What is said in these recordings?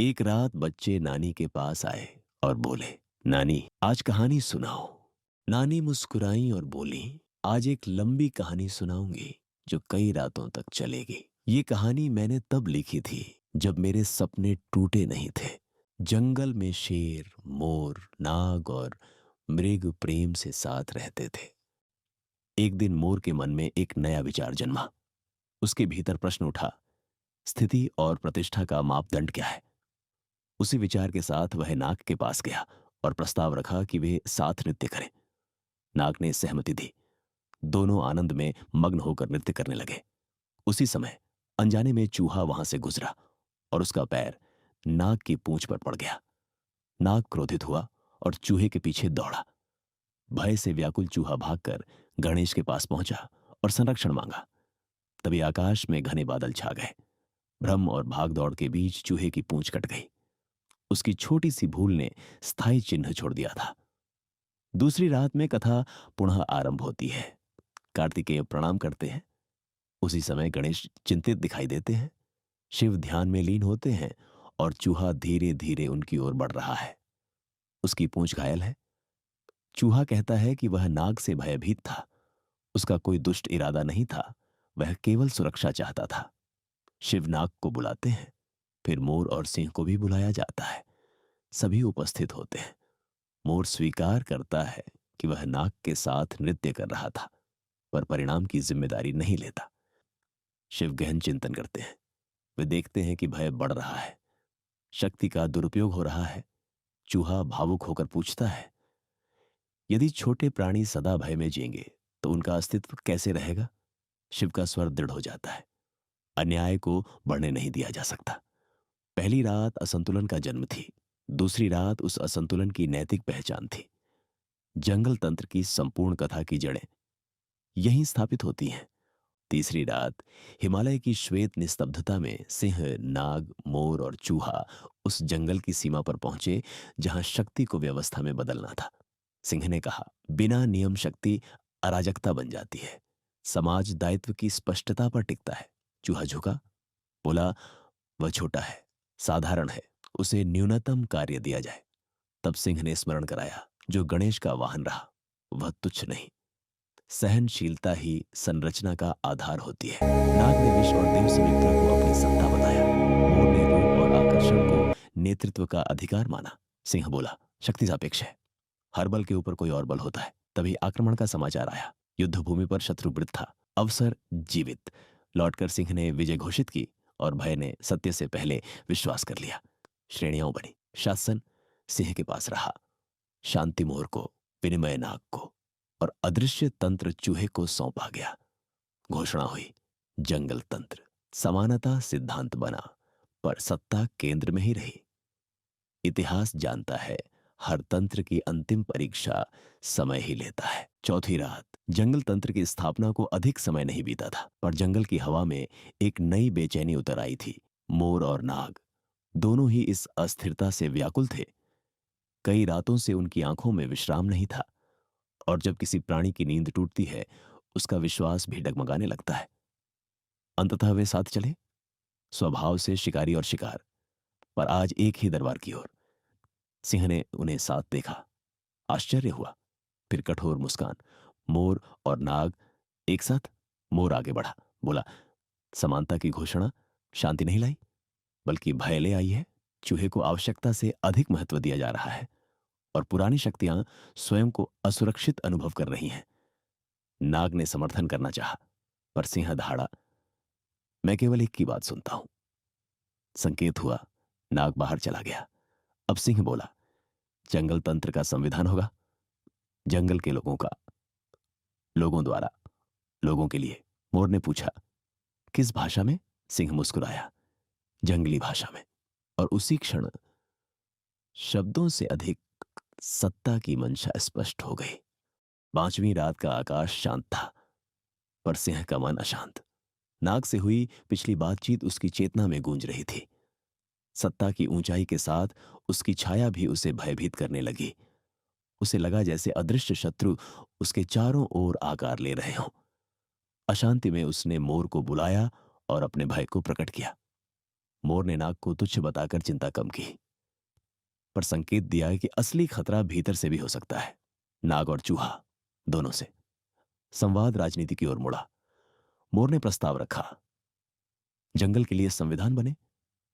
एक रात बच्चे नानी के पास आए और बोले, नानी आज कहानी सुनाओ। नानी मुस्कुराई और बोली, आज एक लंबी कहानी सुनाऊंगी जो कई रातों तक चलेगी। ये कहानी मैंने तब लिखी थी जब मेरे सपने टूटे नहीं थे। जंगल में शेर, मोर, नाग और मृग प्रेम से साथ रहते थे। एक दिन मोर के मन में एक नया विचार जन्मा। उसके भीतर प्रश्न उठा, स्थिति और प्रतिष्ठा का मापदंड क्या है। उसी विचार के साथ वह नाग के पास गया और प्रस्ताव रखा कि वे साथ नृत्य करें। नाग ने सहमति दी। दोनों आनंद में मग्न होकर नृत्य करने लगे। उसी समय अनजाने में चूहा वहां से गुजरा और उसका पैर नाग की पूंछ पर पड़ गया। नाग क्रोधित हुआ और चूहे के पीछे दौड़ा। भय से व्याकुल चूहा भागकर गणेश के पास पहुंचा और संरक्षण मांगा। तभी आकाश में घने बादल छा गए। भ्रम और भाग दौड़ के बीच चूहे की पूंछ कट गई। उसकी छोटी सी भूल ने स्थायी चिन्ह छोड़ दिया था। दूसरी रात में कथा पुनः आरंभ होती है। कार्तिकेय प्रणाम करते हैं। उसी समय गणेश चिंतित दिखाई देते हैं। शिव ध्यान में लीन होते हैं और चूहा धीरे धीरे उनकी ओर बढ़ रहा है। उसकी पूंछ घायल है। चूहा कहता है कि वह नाग से भयभीत था। उसका कोई दुष्ट इरादा नहीं था, वह केवल सुरक्षा चाहता था। शिव नाग को बुलाते हैं। फिर मोर और सिंह को भी बुलाया जाता है। सभी उपस्थित होते हैं। मोर स्वीकार करता है कि वह नाग के साथ नृत्य कर रहा था, पर परिणाम की जिम्मेदारी नहीं लेता। शिव गहन चिंतन करते हैं। वे देखते हैं कि भय बढ़ रहा है, शक्ति का दुरुपयोग हो रहा है। चूहा भावुक होकर पूछता है, यदि छोटे प्राणी सदा भय में जिएंगे तो उनका अस्तित्व कैसे रहेगा। शिव का स्वर दृढ़ हो जाता है। अन्याय को बढ़ने नहीं दिया जा सकता। पहली रात असंतुलन का जन्म थी। दूसरी रात उस असंतुलन की नैतिक पहचान थी। जंगल तंत्र की संपूर्ण कथा की जड़ें यहीं स्थापित होती हैं। तीसरी रात हिमालय की श्वेत निस्तब्धता में सिंह, नाग, मोर और चूहा उस जंगल की सीमा पर पहुंचे जहां शक्ति को व्यवस्था में बदलना था। सिंह ने कहा, बिना नियम शक्ति अराजकता बन जाती है। समाज दायित्व की स्पष्टता पर टिकता है। चूहा झुका, बोला, वह छोटा है, साधारण है, उसे न्यूनतम कार्य दिया जाए। तब सिंह ने स्मरण कराया, जो गणेश का वाहन रहा वह तुच्छ नहीं। सहनशीलता ही संरचना का आधार होती है। नाग ने विष और देव समीक्षा को अपनी सत्ता बताया। मोर ने रूप और आकर्षण को नेतृत्व का अधिकार माना। सिंह बोला, शक्ति सापेक्ष है, हर बल के ऊपर कोई और बल होता है। तभी आक्रमण का समाचार आया। युद्ध भूमि पर शत्रु मृत था, अवसर जीवित। लौटकर सिंह ने विजय घोषित की और भय ने सत्य से पहले विश्वास कर लिया। श्रेणियां बनी। शासन सिंह के पास रहा, शांति मोर को, विनिमय नाग को और अदृश्य तंत्र चूहे को सौंपा गया। घोषणा हुई, जंगल तंत्र समानता सिद्धांत बना, पर सत्ता केंद्र में ही रही। इतिहास जानता है, हर तंत्र की अंतिम परीक्षा समय ही लेता है। चौथी रात जंगल तंत्र की स्थापना को अधिक समय नहीं बीता था, पर जंगल की हवा में एक नई बेचैनी उतर आई थी। मोर और नाग दोनों ही इस अस्थिरता से व्याकुल थे। कई रातों से उनकी आंखों में विश्राम नहीं था, और जब किसी प्राणी की नींद टूटती है उसका विश्वास भी डगमगाने लगता है। अंततः वे साथ चले, स्वभाव से शिकारी और शिकार, पर आज एक ही दरबार की ओर। सिंह ने उन्हें साथ देखा, आश्चर्य हुआ, फिर कठोर मुस्कान। मोर और नाग एक साथ। मोर आगे बढ़ा, बोला, समानता की घोषणा शांति नहीं लाई, बल्कि भय ले आई है। चूहे को आवश्यकता से अधिक महत्व दिया जा रहा है और पुरानी शक्तियां स्वयं को असुरक्षित अनुभव कर रही हैं। नाग ने समर्थन करना चाहा, पर सिंह दहाड़ा, मैं केवल एक की बात सुनता हूं। संकेत हुआ, नाग बाहर चला गया। अब सिंह बोला, जंगल तंत्र का संविधान होगा, जंगल के लोगों का, लोगों द्वारा, लोगों के लिए। मोर ने पूछा, किस भाषा में। सिंह मुस्कुराया, जंगली भाषा में। और उसी क्षण शब्दों से अधिक सत्ता की मंशा स्पष्ट हो गई। पांचवीं रात का आकाश शांत था, पर सिंह का मन अशांत। नाग से हुई पिछली बातचीत उसकी चेतना में गूंज रही थी। सत्ता की ऊंचाई के साथ उसकी छाया भी उसे भयभीत करने लगी। उसे लगा जैसे अदृश्य शत्रु उसके चारों ओर आकार ले रहे हों। अशांति में उसने मोर को बुलाया और अपने भय को प्रकट किया। मोर ने नाग को तुच्छ बताकर चिंता कम की, पर संकेत दिया कि असली खतरा भीतर से भी हो सकता है। नाग और चूहा दोनों से। संवाद राजनीति की ओर मुड़ा। मोर ने प्रस्ताव रखा, जंगल के लिए संविधान बने।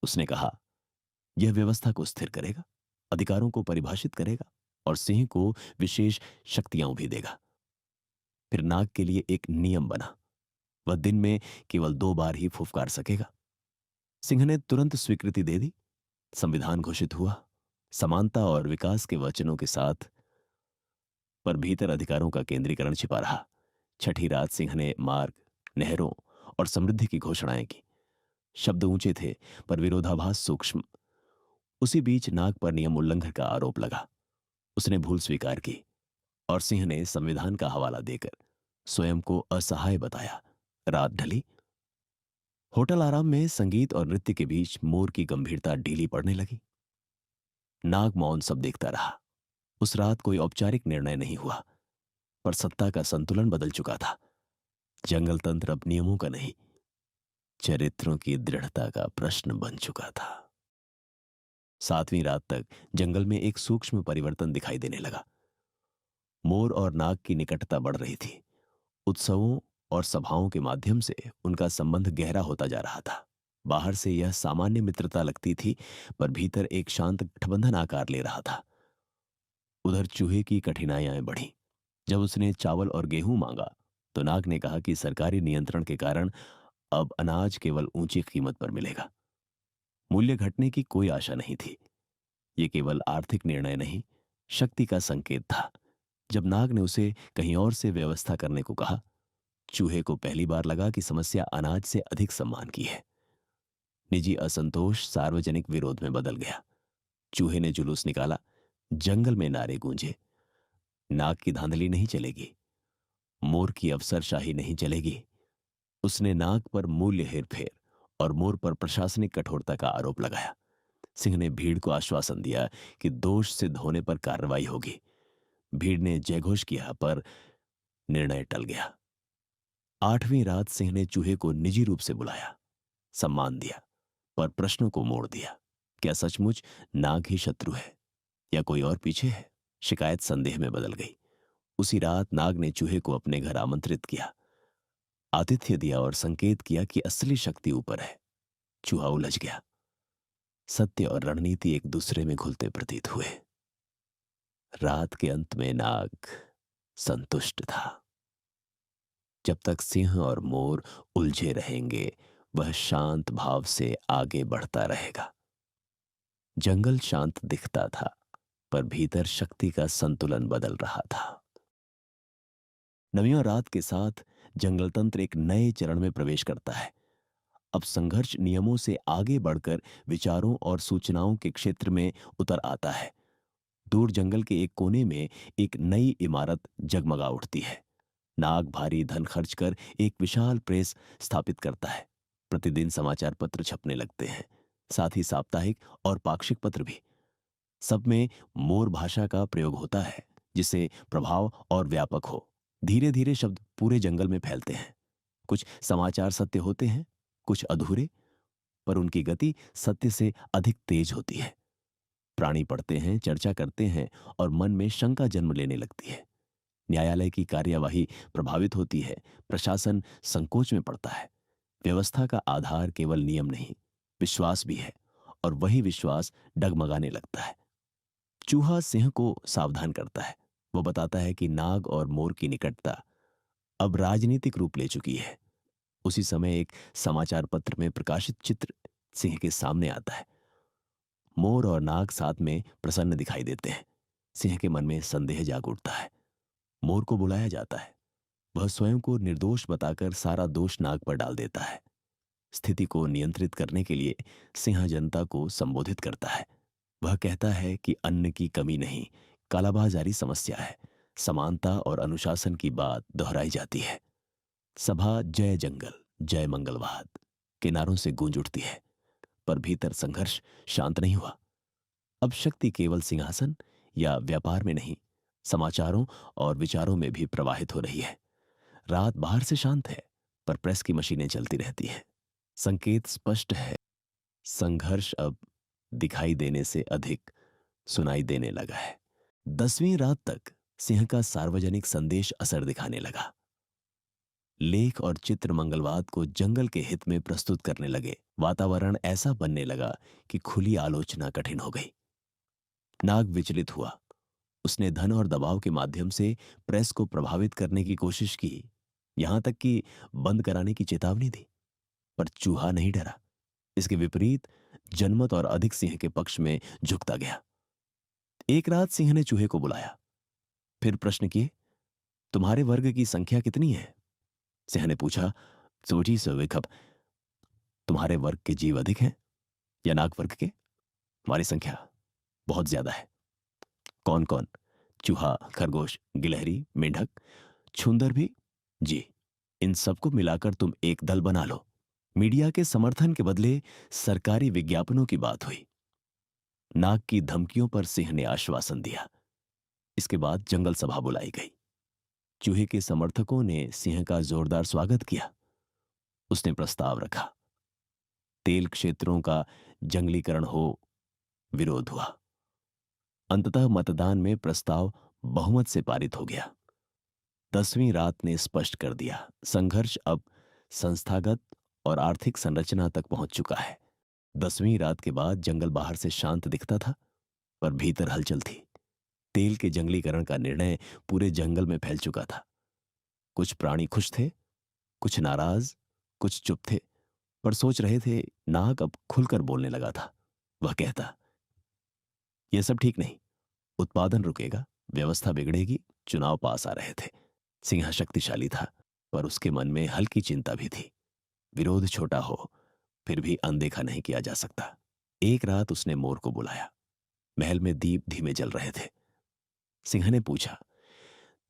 उसने कहा, यह व्यवस्था को स्थिर करेगा, अधिकारों को परिभाषित करेगा और सिंह को विशेष शक्तियां भी देगा। फिर नाग के लिए एक नियम बना, वह दिन में केवल 2 बार ही फुफकार सकेगा। सिंह ने तुरंत स्वीकृति दे दी। संविधान घोषित हुआ, समानता और विकास के वचनों के साथ, पर भीतर अधिकारों का केंद्रीकरण छिपा रहा। छठी रात सिंह ने मार्ग, नहरों और समृद्धि की घोषणाएं की। शब्द ऊंचे थे पर विरोधाभास सूक्ष्म। उसी बीच नाग पर नियम उल्लंघन का आरोप लगा। उसने भूल स्वीकार की और सिंह ने संविधान का हवाला देकर स्वयं को असहाय बताया। रात ढली। होटल आराम में संगीत और नृत्य के बीच मोर की गंभीरता ढीली पड़ने लगी। नाग मौन सब देखता रहा। उस रात कोई औपचारिक निर्णय नहीं हुआ, पर सत्ता का संतुलन बदल चुका था। जंगल तंत्र अब नियमों का नहीं, चरित्रों की दृढ़ता का प्रश्न बन चुका था। 7वीं रात तक जंगल में एक सूक्ष्म परिवर्तन दिखाई देने लगा। मोर और नाग की निकटता बढ़ रही थी। उत्सवों और सभाओं के माध्यम से उनका संबंध गहरा होता जा रहा था। बाहर से यह सामान्य मित्रता लगती थी, पर भीतर एक शांत गठबंधन आकार ले रहा था। उधर चूहे की कठिनाइयां बढ़ी। जब उसने चावल और गेहूं मांगा तो नाग ने कहा कि सरकारी नियंत्रण के कारण अब अनाज केवल ऊंची कीमत पर मिलेगा। मूल्य घटने की कोई आशा नहीं थी। यह केवल आर्थिक निर्णय नहीं, शक्ति का संकेत था। जब नाग ने उसे कहीं और से व्यवस्था करने को कहा, चूहे को पहली बार लगा कि समस्या अनाज से अधिक सम्मान की है। निजी असंतोष सार्वजनिक विरोध में बदल गया। चूहे ने जुलूस निकाला, जंगल में नारे गूंजे, नाग की धांधली नहीं चलेगी, मोर की अफसरशाही नहीं चलेगी। उसने नाग पर मूल्य हेरफेर और मोर पर प्रशासनिक कठोरता का आरोप लगाया। सिंह ने भीड़ को आश्वासन दिया कि दोष सिद्ध होने पर कार्रवाई होगी। भीड़ ने जयघोष किया, पर निर्णय टल गया। 8वीं रात सिंह ने चूहे को निजी रूप से बुलाया, सम्मान दिया, पर प्रश्नों को मोड़ दिया। क्या सचमुच नाग ही शत्रु है या कोई और पीछे है? शिकायत संदेह में बदल गई। उसी रात नाग ने चूहे को अपने घर आमंत्रित किया, आतिथ्य दिया और संकेत किया कि असली शक्ति ऊपर है। चूहा उलझ गया। सत्य और रणनीति एक दूसरे में घुलते प्रतीत हुए। रात के अंत में नाग संतुष्ट था। जब तक सिंह और मोर उलझे रहेंगे, वह शांत भाव से आगे बढ़ता रहेगा। जंगल शांत दिखता था, पर भीतर शक्ति का संतुलन बदल रहा था। 9वीं रात के साथ जंगल तंत्र एक नए चरण में प्रवेश करता है। अब संघर्ष नियमों से आगे बढ़कर विचारों और सूचनाओं के क्षेत्र में उतर आता है। दूर जंगल के एक कोने में एक नई इमारत जगमगा उठती है। नाग भारी धन खर्च कर एक विशाल प्रेस स्थापित करता है। प्रतिदिन समाचार पत्र छपने लगते हैं, साथ ही साप्ताहिक और पाक्षिक पत्र भी। सब में मोर भाषा का प्रयोग होता है, जिससे प्रभाव और व्यापक हो। धीरे धीरे शब्द पूरे जंगल में फैलते हैं। कुछ समाचार सत्य होते हैं, कुछ अधूरे, पर उनकी गति सत्य से अधिक तेज होती है। प्राणी पढ़ते हैं, चर्चा करते हैं और मन में शंका जन्म लेने लगती है। न्यायालय की कार्यवाही प्रभावित होती है, प्रशासन संकोच में पड़ता है। व्यवस्था का आधार केवल नियम नहीं, विश्वास भी है, और वही विश्वास डगमगाने लगता है। चूहा सिंह को सावधान करता है। वो बताता है कि नाग और मोर की निकटता अब राजनीतिक रूप ले चुकी है। उसी समय एक समाचार पत्र में प्रकाशित चित्र सिंह के सामने आता है। मोर और नाग साथ में प्रसन्न दिखाई देते हैं। सिंह के मन में संदेह जाग उठता है। मोर को बुलाया जाता है। वह स्वयं को निर्दोष बताकर सारा दोष नाग पर डाल देता है। स्थिति को नियंत्रित करने के लिए सिंह जनता को संबोधित करता है। वह कहता है कि अन्न की कमी नहीं, कालाबाजारी समस्या है। समानता और अनुशासन की बात दोहराई जाती है। सभा जय जंगल जय मंगलवाद के नारों से गूंज उठती है, पर भीतर संघर्ष शांत नहीं हुआ। अब शक्ति केवल सिंहासन या व्यापार में नहीं, समाचारों और विचारों में भी प्रवाहित हो रही है। रात बाहर से शांत है, पर प्रेस की मशीनें चलती रहती हैं। संकेत स्पष्ट है, संघर्ष अब दिखाई देने से अधिक सुनाई देने लगा है। 10वीं रात तक सिंह का सार्वजनिक संदेश असर दिखाने लगा। लेख और चित्र मंगलवाद को जंगल के हित में प्रस्तुत करने लगे। वातावरण ऐसा बनने लगा कि खुली आलोचना कठिन हो गई। नाग विचलित हुआ। उसने धन और दबाव के माध्यम से प्रेस को प्रभावित करने की कोशिश की, यहां तक कि बंद कराने की चेतावनी दी, पर चूहा नहीं डरा। इसके विपरीत जनमत और अधिक सिंह के पक्ष में झुकता गया। एक रात सिंह ने चूहे को बुलाया, फिर प्रश्न किए, तुम्हारे वर्ग की संख्या कितनी है? सिंह ने पूछा, सोची सविखब, तुम्हारे वर्ग के जीव अधिक हैं या नाग वर्ग के? हमारी संख्या बहुत ज्यादा है। कौन कौन? चूहा, खरगोश, गिलहरी, मेंढक, छुंदर भी? जी। इन सबको मिलाकर तुम एक दल बना लो। मीडिया के समर्थन के बदले सरकारी विज्ञापनों की बात हुई। नाग की धमकियों पर सिंह ने आश्वासन दिया। इसके बाद जंगल सभा बुलाई गई। चूहे के समर्थकों ने सिंह का जोरदार स्वागत किया। उसने प्रस्ताव रखा, तेल क्षेत्रों का जंगलीकरण हो। विरोध हुआ। अंततः मतदान में प्रस्ताव बहुमत से पारित हो गया। 10वीं रात ने स्पष्ट कर दिया, संघर्ष अब संस्थागत और आर्थिक संरचना तक पहुंच चुका है। 10वीं रात के बाद जंगल बाहर से शांत दिखता था, पर भीतर हलचल थी। तेल के जंगलीकरण का निर्णय पूरे जंगल में फैल चुका था। कुछ प्राणी खुश थे, कुछ नाराज, कुछ चुप थे, पर सोच रहे थे। नाग अब खुलकर बोलने लगा था। वह कहता, यह सब ठीक नहीं, उत्पादन रुकेगा, व्यवस्था बिगड़ेगी। चुनाव पास आ रहे थे। सिंह शक्तिशाली था, पर उसके मन में हल्की चिंता भी थी। विरोध छोटा हो, फिर भी अनदेखा नहीं किया जा सकता। एक रात उसने मोर को बुलाया। महल में दीप धीमे जल रहे थे। सिंह ने पूछा,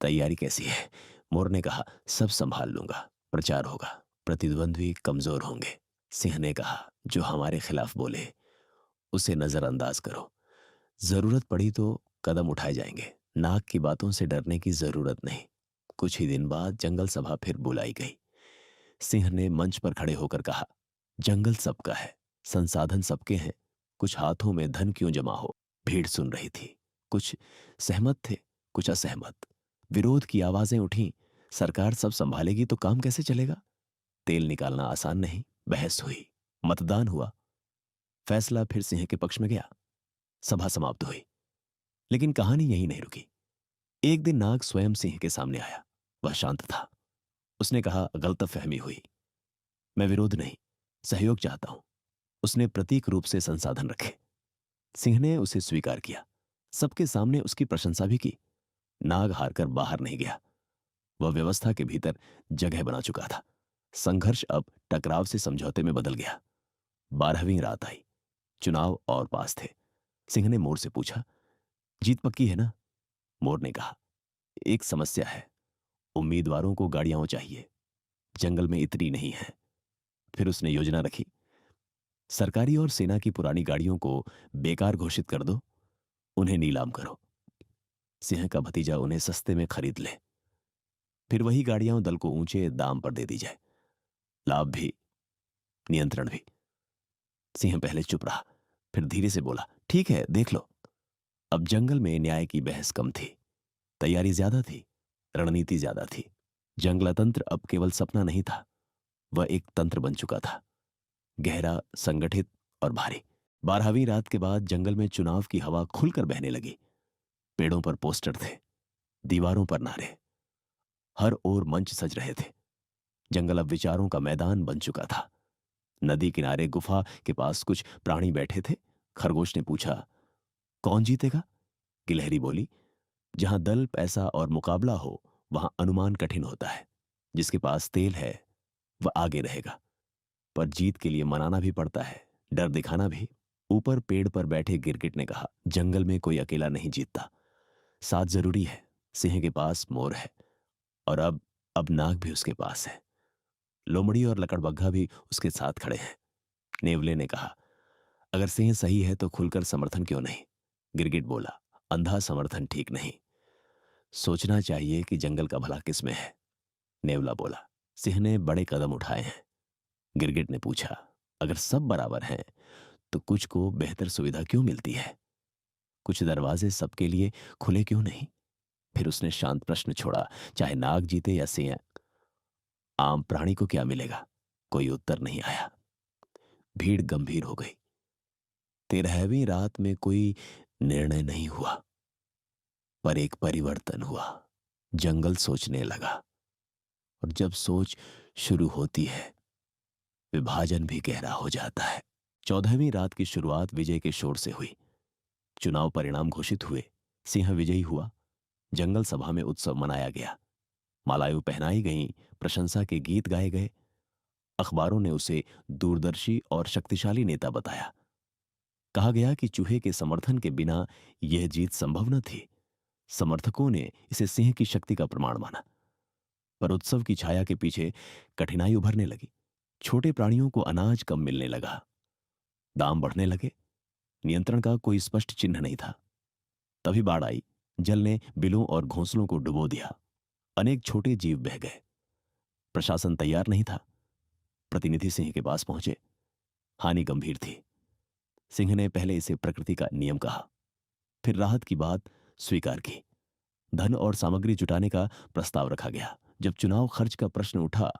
तैयारी कैसी है? मोर ने कहा, सब संभाल लूंगा। प्रचार होगा, प्रतिद्वंद्वी कमजोर होंगे। सिंह ने कहा, जो हमारे खिलाफ बोले उसे नजरअंदाज करो। जरूरत पड़ी तो कदम उठाए जाएंगे। नाग की बातों से डरने की जरूरत नहीं। कुछ ही दिन बाद जंगल सभा फिर बुलाई गई। सिंह ने मंच पर खड़े होकर कहा, जंगल सबका है, संसाधन सबके हैं, कुछ हाथों में धन क्यों जमा हो। भीड़ सुन रही थी। कुछ सहमत थे, कुछ असहमत। विरोध की आवाजें उठी। सरकार सब संभालेगी तो काम कैसे चलेगा? तेल निकालना आसान नहीं। बहस हुई, मतदान हुआ, फैसला फिर सिंह के पक्ष में गया। सभा समाप्त हुई, लेकिन कहानी यहीं नहीं रुकी। एक दिन नाग स्वयं सिंह के सामने आया। वह शांत था। उसने कहा, गलतफहमी हुई, मैं विरोध नहीं, सहयोग चाहता हूं। उसने प्रतीक रूप से संसाधन रखे। सिंह ने उसे स्वीकार किया। सबके सामने उसकी प्रशंसा भी की। नाग हारकर बाहर नहीं गया। वह व्यवस्था के भीतर जगह बना चुका था। संघर्ष अब टकराव से समझौते में बदल गया। 12वीं रात आई। चुनाव और पास थे। सिंह ने मोर से पूछा, जीत पक्की है ना? मोर ने कहा, एक समस्या है, उम्मीदवारों को गाड़ियां चाहिए, जंगल में इतनी नहीं है। फिर उसने योजना रखी, सरकारी और सेना की पुरानी गाड़ियों को बेकार घोषित कर दो, उन्हें नीलाम करो। सिंह का भतीजा उन्हें सस्ते में खरीद ले, फिर वही गाड़ियां दल को ऊंचे दाम पर दे दी जाए। लाभ भी, नियंत्रण भी। सिंह पहले चुप रहा, फिर धीरे से बोला, ठीक है, देख लो। अब जंगल में न्याय की बहस कम थी, तैयारी ज्यादा थी, रणनीति ज्यादा थी। जंगलतंत्र अब केवल सपना नहीं था, वह एक तंत्र बन चुका था, गहरा, संगठित और भारी। 12वीं रात के बाद जंगल में चुनाव की हवा खुलकर बहने लगी। पेड़ों पर पोस्टर थे, दीवारों पर नारे, हर ओर मंच सज रहे थे। जंगल अब विचारों का मैदान बन चुका था। नदी किनारे गुफा के पास कुछ प्राणी बैठे थे। खरगोश ने पूछा, कौन जीतेगा? गिलहरी बोली, जहां दल, पैसा और मुकाबला हो वहां अनुमान कठिन होता है। जिसके पास तेल है वह आगे रहेगा, पर जीत के लिए मनाना भी पड़ता है, डर दिखाना भी। ऊपर पेड़ पर बैठे गिरगिट ने कहा, जंगल में कोई अकेला नहीं जीतता, साथ जरूरी है। सिंह के पास मोर है, और अब नाग भी उसके पास है। लोमड़ी और लकड़बग्घा भी उसके साथ खड़े हैं। नेवले ने कहा, अगर सिंह सही है तो खुलकर समर्थन क्यों नहीं? गिरगिट बोला, अंधा समर्थन ठीक नहीं, सोचना चाहिए कि जंगल का भला किसमें है। नेवला बोला, सिंह ने बड़े कदम उठाए हैं। गिरगिट ने पूछा, अगर सब बराबर हैं तो कुछ को बेहतर सुविधा क्यों मिलती है? कुछ दरवाजे सबके लिए खुले क्यों नहीं? फिर उसने शांत प्रश्न छोड़ा, चाहे नाग जीते या सिंह, आम प्राणी को क्या मिलेगा? कोई उत्तर नहीं आया। भीड़ गंभीर हो गई। 13वीं रात में कोई निर्णय नहीं हुआ, पर एक परिवर्तन हुआ। जंगल सोचने लगा, और जब सोच शुरू होती है, विभाजन भी गहरा हो जाता है। 14वीं रात की शुरुआत विजय के शोर से हुई। चुनाव परिणाम घोषित हुए। सिंह विजयी हुआ। जंगल सभा में उत्सव मनाया गया। मालाएं पहनाई गईं, प्रशंसा के गीत गाए गए। अखबारों ने उसे दूरदर्शी और शक्तिशाली नेता बताया। कहा गया कि चूहे के समर्थन के बिना यह जीत संभव न थी। समर्थकों ने इसे सिंह की शक्ति का प्रमाण माना। पर उत्सव की छाया के पीछे कठिनाई उभरने लगी। छोटे प्राणियों को अनाज कम मिलने लगा, दाम बढ़ने लगे, नियंत्रण का कोई स्पष्ट चिन्ह नहीं था। तभी बाढ़ आई। जल ने बिलों और घोंसलों को डुबो दिया। अनेक छोटे जीव बह गए। प्रशासन तैयार नहीं था। प्रतिनिधि सिंह के पास पहुंचे। हानि गंभीर थी। सिंह ने पहले इसे प्रकृति का नियम कहा, फिर राहत की बात स्वीकार की। धन और सामग्री जुटाने का प्रस्ताव रखा गया। जब चुनाव खर्च का प्रश्न उठा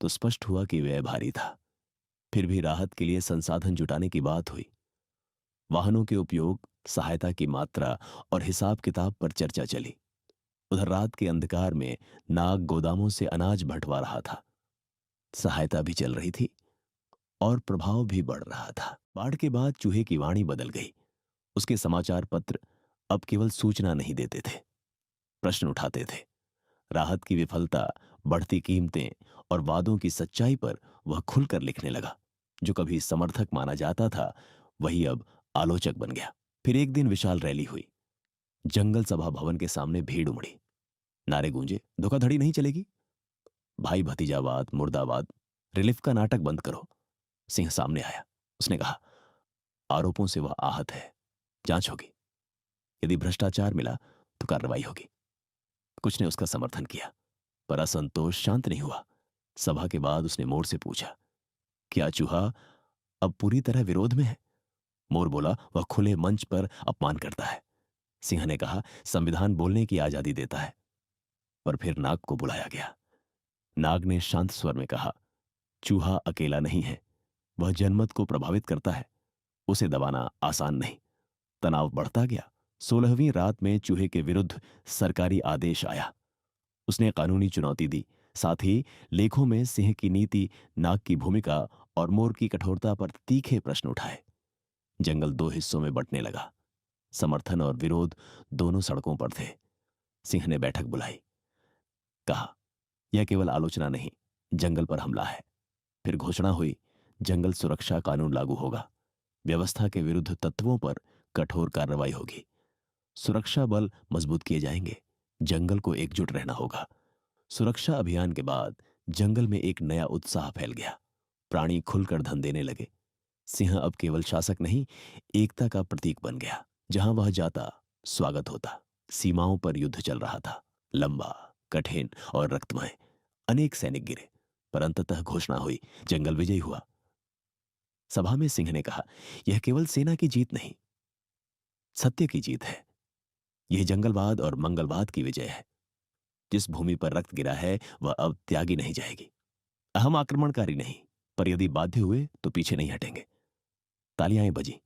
तो स्पष्ट हुआ कि व्यय भारी था। फिर भी राहत के लिए संसाधन जुटाने की बात हुई। वाहनों के उपयोग, सहायता की मात्रा और हिसाब किताब पर चर्चा चली। उधर रात के अंधकार में नाग गोदामों से अनाज बंटवा रहा था। सहायता भी चल रही थी और प्रभाव भी बढ़ रहा था। बाढ़ के बाद चूहे की वाणी बदल गई। उसके समाचार पत्र अब केवल सूचना नहीं देते थे, प्रश्न उठाते थे। राहत की विफलता, बढ़ती कीमतें और वादों की सच्चाई पर वह खुलकर लिखने लगा। जो कभी समर्थक माना जाता था, वही अब आलोचक बन गया। फिर एक दिन विशाल रैली हुई। जंगल सभा भवन के सामने भीड़ उमड़ी। नारे गूंजे, धोखाधड़ी नहीं चलेगी, भाई भतीजावाद, मुर्दाबाद, रिलीफ का नाटक बंद करो। सिंह सामने आया। उसने कहा, आरोपों से वह आहत है, जांच होगी। यदि भ्रष्टाचार मिला तो कार्रवाई होगी। कुछ ने उसका समर्थन किया, पर असंतोष शांत नहीं हुआ। सभा के बाद उसने मोर से पूछा, क्या चूहा अब पूरी तरह विरोध में है? मोर बोला, वह खुले मंच पर अपमान करता है। सिंह ने कहा, संविधान बोलने की आजादी देता है। पर फिर नाग को बुलाया गया। नाग ने शांत स्वर में कहा, चूहा अकेला नहीं है, वह जनमत को प्रभावित करता है। उसे दबाना आसान नहीं। तनाव बढ़ता गया। 16वीं रात में चूहे के विरुद्ध सरकारी आदेश आया। उसने कानूनी चुनौती दी। साथ ही लेखों में सिंह की नीति, नाग की भूमिका और मोर की कठोरता पर तीखे प्रश्न उठाए। जंगल दो हिस्सों में बंटने लगा। समर्थन और विरोध दोनों सड़कों पर थे। सिंह ने बैठक बुलाई। कहा, यह केवल आलोचना नहीं, जंगल पर हमला है। फिर घोषणा हुई, जंगल सुरक्षा कानून लागू होगा। व्यवस्था के विरुद्ध तत्वों पर कठोर कार्रवाई होगी। सुरक्षा बल मजबूत किए जाएंगे। जंगल को एकजुट रहना होगा। सुरक्षा अभियान के बाद जंगल में एक नया उत्साह फैल गया। प्राणी खुलकर धन देने लगे। सिंह अब केवल शासक नहीं, एकता का प्रतीक बन गया। जहां वह जाता, स्वागत होता। सीमाओं पर युद्ध चल रहा था, लंबा, कठिन और रक्तमय। अनेक सैनिक गिरे, पर अंततः घोषणा हुई, जंगल विजयी हुआ। सभा में सिंह ने कहा, यह केवल सेना की जीत नहीं, सत्य की जीत है। यह जंगलवाद और मंगलवाद की विजय है। जिस भूमि पर रक्त गिरा है, वह अब त्यागी नहीं जाएगी। हम आक्रमणकारी नहीं, पर यदि बाध्य हुए तो पीछे नहीं हटेंगे। तालियां बजी।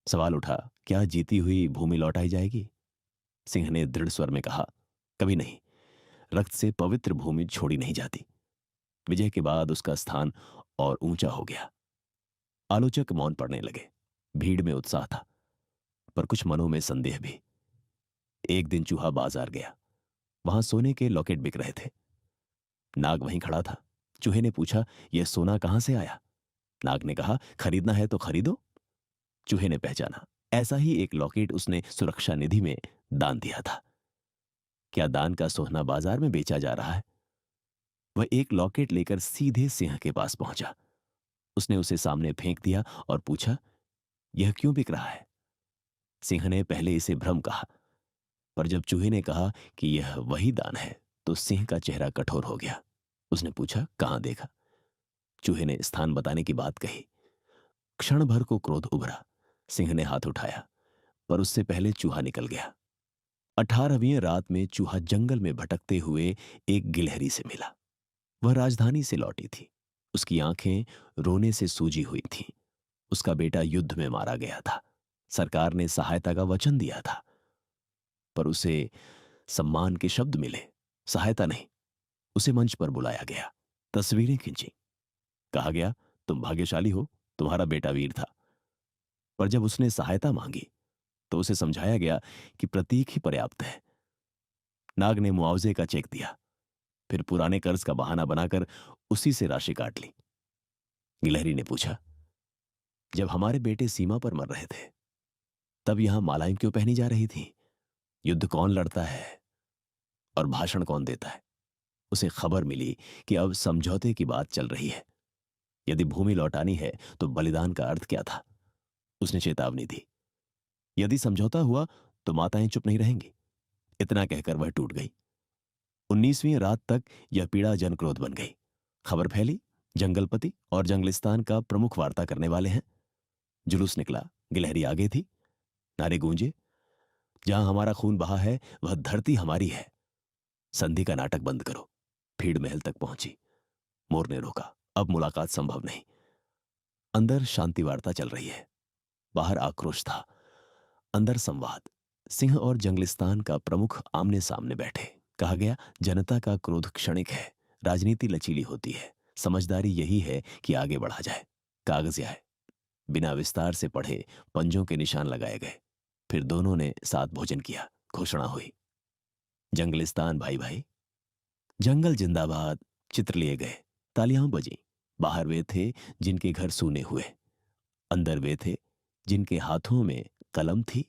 सवाल उठा, क्या जीती हुई भूमि लौटाई जाएगी? सिंह ने दृढ़ स्वर में कहा, कभी नहीं। रक्त से पवित्र भूमि छोड़ी नहीं जाती। विजय के बाद उसका स्थान और ऊंचा हो गया। आलोचक मौन पड़ने लगे। भीड़ में उत्साह था, पर कुछ मनों में संदेह भी। एक दिन चूहा बाजार गया। वहां सोने के लॉकेट बिक रहे थे। नाग वहीं खड़ा था। चूहे ने पूछा, यह सोना कहां से आया? नाग ने कहा, खरीदना है तो खरीदो। चूहे ने पहचाना, ऐसा ही एक लॉकेट उसने सुरक्षा निधि में दान दिया था। क्या दान का सोना बाजार में बेचा जा रहा है? वह एक लॉकेट लेकर सीधे सिंह के पास पहुंचा। उसने उसे सामने फेंक दिया और पूछा, यह क्यों बिक रहा है? सिंह ने पहले इसे भ्रम कहा, पर जब चूहे ने कहा कि यह वही दान है, तो सिंह का चेहरा कठोर हो गया। उसने पूछा, कहां देखा? चूहे ने स्थान बताने की बात कही। क्षण भर को क्रोध उभरा। सिंह ने हाथ उठाया, पर उससे पहले चूहा निकल गया। 18वीं रात में चूहा जंगल में भटकते हुए एक गिलहरी से मिला। वह राजधानी से लौटी थी। उसकी आंखें रोने से सूजी हुई थीं। उसका बेटा युद्ध में मारा गया था। सरकार ने सहायता का वचन दिया था, पर उसे सम्मान के शब्द मिले, सहायता नहीं। उसे मंच पर बुलाया गया, तस्वीरें खींची, कहा गया तुम भाग्यशाली हो, तुम्हारा बेटा वीर था। पर जब उसने सहायता मांगी तो उसे समझाया गया कि प्रतीक ही पर्याप्त है। नाग ने मुआवजे का चेक दिया, फिर पुराने कर्ज का बहाना बनाकर उसी से राशि काट ली। गिलहरी ने पूछा, जब हमारे बेटे सीमा पर मर रहे थे तब यहां मालाएं क्यों पहनी जा रही थी? युद्ध कौन लड़ता है और भाषण कौन देता है? उसे खबर मिली कि अब समझौते की बात चल रही है। यदि भूमि लौटानी है तो बलिदान का अर्थ क्या था? उसने चेतावनी दी, यदि समझौता हुआ तो माताएं चुप नहीं रहेंगी। इतना कहकर वह टूट गई। 19वीं रात तक यह पीड़ा जनक्रोध बन गई। खबर फैली, जंगलपति और जंगलिस्तान का प्रमुख वार्ता करने वाले हैं। जुलूस निकला, गिलहरी आगे थी। नारे गूंजे, जहां हमारा खून बहा है वह धरती हमारी है। संधि का नाटक बंद करो। भीड़ महल तक पहुंची। मोर ने रोका, अब मुलाकात संभव नहीं। अंदर शांति वार्ता चल रही है, बाहर आक्रोश था। अंदर संवाद। सिंह और जंगलिस्तान का प्रमुख आमने सामने बैठे। कहा गया, जनता का क्रोध क्षणिक है, राजनीति लचीली होती है, समझदारी यही है कि आगे बढ़ा जाए। कागज आए, बिना विस्तार से पढ़े पंजों के निशान लगाए गए। फिर दोनों ने साथ भोजन किया। घोषणा हुई, जंगलिस्तान भाई भाई, जंगल जिंदाबाद। चित्र लिए गए, तालियां बजी। बाहर वे थे जिनके घर सूने हुए, अंदर वे थे जिनके हाथों में कलम थी।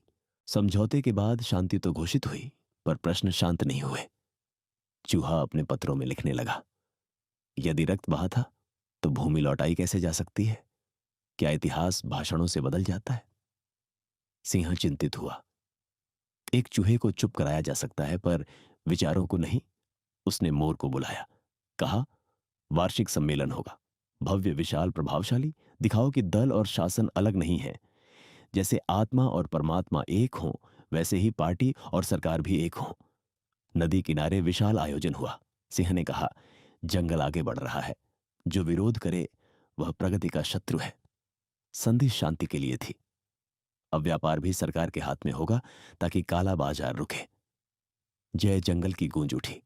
समझौते के बाद शांति तो घोषित हुई, पर प्रश्न शांत नहीं हुए। चूहा अपने पत्रों में लिखने लगा, यदि रक्त बहा था तो भूमि लौटाई कैसे जा सकती है? क्या इतिहास भाषणों से बदल जाता है? सिंह चिंतित हुआ। एक चूहे को चुप कराया जा सकता है, पर विचारों को नहीं। उसने मोर को बुलाया, कहा, वार्षिक सम्मेलन होगा, भव्य, विशाल, प्रभावशाली। दिखाओ कि दल और शासन अलग नहीं है। जैसे आत्मा और परमात्मा एक हों, वैसे ही पार्टी और सरकार भी एक हों। नदी किनारे विशाल आयोजन हुआ। सिंह ने कहा, जंगल आगे बढ़ रहा है, जो विरोध करे वह प्रगति का शत्रु है। संधि शांति के लिए थी। अब व्यापार भी सरकार के हाथ में होगा, ताकि काला बाजार रुके। जय जंगल की गूंज उठी।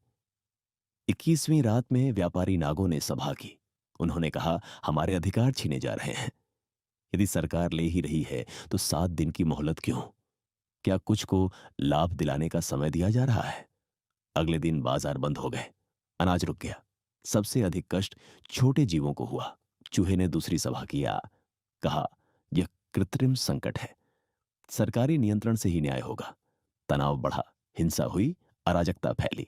21वीं रात में व्यापारी नागों ने सभा की। उन्होंने कहा, हमारे अधिकार छीने जा रहे हैं। यदि सरकार ले ही रही है तो 7 दिन की मोहलत क्यों? क्या कुछ को लाभ दिलाने का समय दिया जा रहा है? अगले दिन बाजार बंद हो गए, अनाज रुक गया। सबसे अधिक कष्ट छोटे जीवों को हुआ। चूहे ने दूसरी सभा किया, कहा, यह कृत्रिम संकट है, सरकारी नियंत्रण से ही न्याय होगा। तनाव बढ़ा, हिंसा हुई, अराजकता फैली।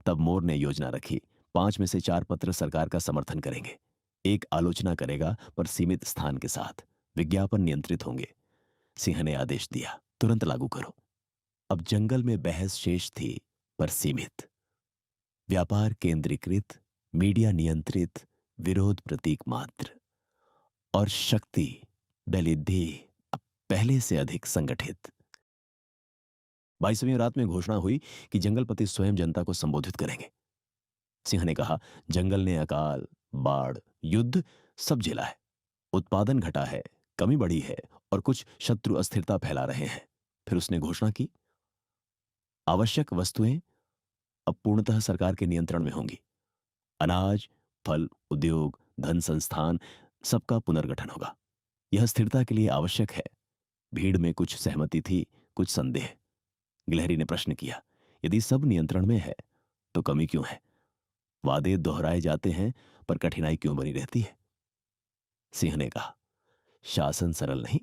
तब मोर ने योजना रखी, 5 में से 4 पत्र सरकार का समर्थन करेंगे। एक आलोचना करेगा, पर सीमित स्थान के साथ। विज्ञापन नियंत्रित होंगे। सिंह ने आदेश दिया, तुरंत लागू करो। अब जंगल में बहस शेष थी, पर सीमित। व्यापार केंद्रीकृत, मीडिया नियंत्रित, विरोध प्रतीक मात्र, और शक्ति बलिदेह अब पहले से अधिक संगठित। 22वीं रात में घोषणा हुई कि जंगलपति स्वयं जनता को संबोधित करेंगे। सिंह ने कहा, जंगल ने अकाल, बाढ़, युद्ध सब झेला है। उत्पादन घटा है, कमी बढ़ी है, और कुछ शत्रु अस्थिरता फैला रहे हैं। फिर उसने घोषणा की, आवश्यक वस्तुएं अब पूर्णतः सरकार के नियंत्रण में होंगी। अनाज, फल, उद्योग, धन संस्थान, सबका पुनर्गठन होगा। यह स्थिरता के लिए आवश्यक है। भीड़ में कुछ सहमति थी, कुछ संदेह। गिलहरी ने प्रश्न किया, यदि सब नियंत्रण में है तो कमी क्यों है? वादे दोहराए जाते हैं, पर कठिनाई क्यों बनी रहती है? सिंह ने कहा, शासन सरल नहीं,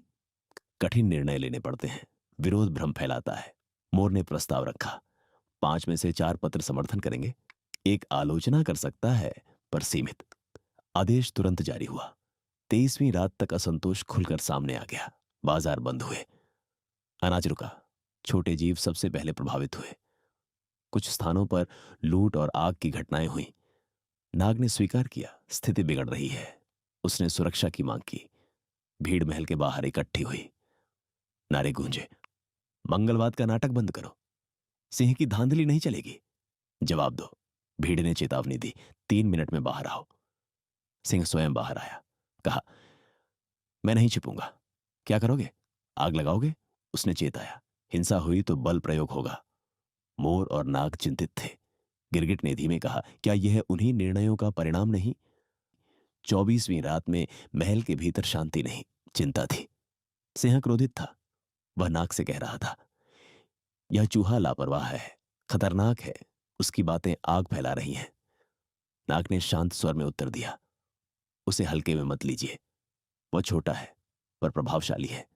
कठिन निर्णय लेने पड़ते हैं। विरोध भ्रम फैलाता है। मोर ने प्रस्ताव रखा, 5 में से 4 पत्र समर्थन करेंगे। एक आलोचना कर सकता है, पर सीमित। आदेश तुरंत जारी हुआ। 23वीं रात तक असंतोष खुलकर सामने आ गया। बाजार बंद हुए, अनाज रुका। छोटे जीव सबसे पहले प्रभावित हुए। कुछ स्थानों पर लूट और आग की घटनाएं हुई। नाग ने स्वीकार किया, स्थिति बिगड़ रही है। उसने सुरक्षा की मांग की। भीड़ महल के बाहर इकट्ठी हुई। नारे गूंजे, मंगलवाद का नाटक बंद करो, सिंह की धांधली नहीं चलेगी, जवाब दो। भीड़ ने चेतावनी दी, 3 मिनट में बाहर आओ। सिंह स्वयं बाहर आया, कहा, मैं नहीं छिपूंगा। क्या करोगे? आग लगाओगे? उसने चेताया, हिंसा हुई तो बल प्रयोग होगा। मोर और नाग चिंतित थे। गिरगिट ने धीमे कहा, क्या यह उन्हीं निर्णयों का परिणाम नहीं? 24वीं रात में महल के भीतर शांति नहीं, चिंता थी। सिंह क्रोधित था। वह नाग से कह रहा था, यह चूहा लापरवाह है, खतरनाक है, उसकी बातें आग फैला रही हैं। नाग ने शांत स्वर में उत्तर दिया, उसे हल्के में मत लीजिए, वह छोटा है पर प्रभावशाली है।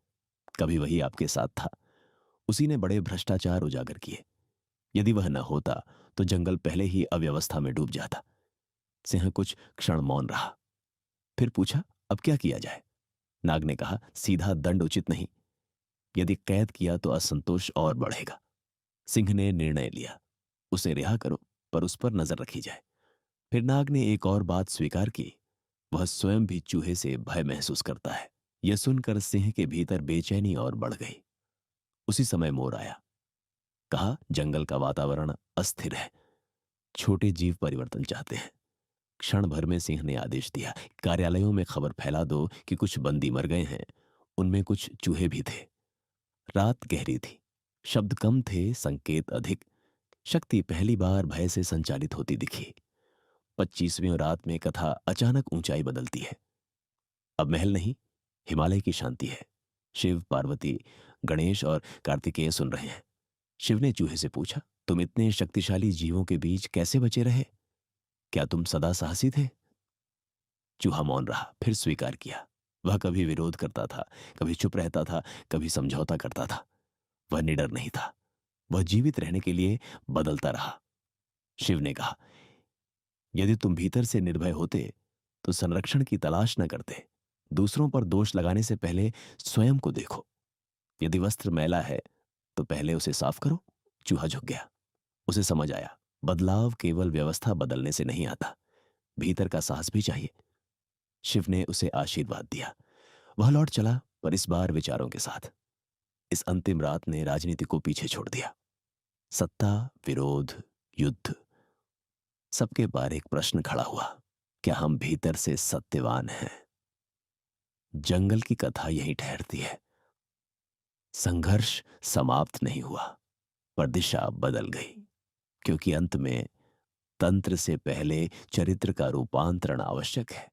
कभी वही आपके साथ था, उसी ने बड़े भ्रष्टाचार उजागर किए। यदि वह न होता तो जंगल पहले ही अव्यवस्था में डूब जाता। सिंह कुछ क्षण मौन रहा, फिर पूछा, अब क्या किया जाए? नाग ने कहा, सीधा दंड उचित नहीं, यदि कैद किया तो असंतोष और बढ़ेगा। सिंह ने निर्णय लिया, उसे रिहा करो, पर उस पर नजर रखी जाए। फिर नाग ने एक और बात स्वीकार की, वह स्वयं भी चूहे से भय महसूस करता है। यह सुनकर सिंह के भीतर बेचैनी और बढ़ गई। उसी समय मोर आया, कहा, जंगल का वातावरण अस्थिर है, छोटे जीव परिवर्तन चाहते हैं। क्षण भर में सिंह ने आदेश दिया, कार्यालयों में खबर फैला दो कि कुछ बंदी मर गए हैं, उनमें कुछ चूहे भी थे। रात गहरी थी, शब्द कम थे, संकेत अधिक। शक्ति पहली बार भय से संचालित होती दिखी। 25वीं रात में कथा अचानक ऊंचाई बदलती है। अब महल नहीं, हिमालय की शांति है। शिव, पार्वती, गणेश और कार्तिकेय सुन रहे हैं। शिव ने चूहे से पूछा, तुम इतने शक्तिशाली जीवों के बीच कैसे बचे रहे? क्या तुम सदा साहसी थे? चूहा मौन रहा, फिर स्वीकार किया, वह कभी विरोध करता था, कभी चुप रहता था, कभी समझौता करता था। वह निडर नहीं था, वह जीवित रहने के लिए बदलता रहा। शिव ने कहा, यदि तुम भीतर से निर्भय होते तो संरक्षण की तलाश न करते। दूसरों पर दोष लगाने से पहले स्वयं को देखो। यदि वस्त्र मैला है तो पहले उसे साफ करो। चूहा झुक गया, उसे समझ आया, बदलाव केवल व्यवस्था बदलने से नहीं आता, भीतर का साहस भी चाहिए। शिव ने उसे आशीर्वाद दिया, वह लौट चला, पर इस बार विचारों के साथ। इस अंतिम रात ने राजनीति को पीछे छोड़ दिया। सत्ता, विरोध, युद्ध, सबके बार एक प्रश्न खड़ा हुआ, क्या हम भीतर से सत्यवान हैं? जंगल की कथा यही ठहरती है। संघर्ष समाप्त नहीं हुआ, पर दिशा बदल गई, क्योंकि अंत में तंत्र से पहले चरित्र का रूपांतरण आवश्यक है।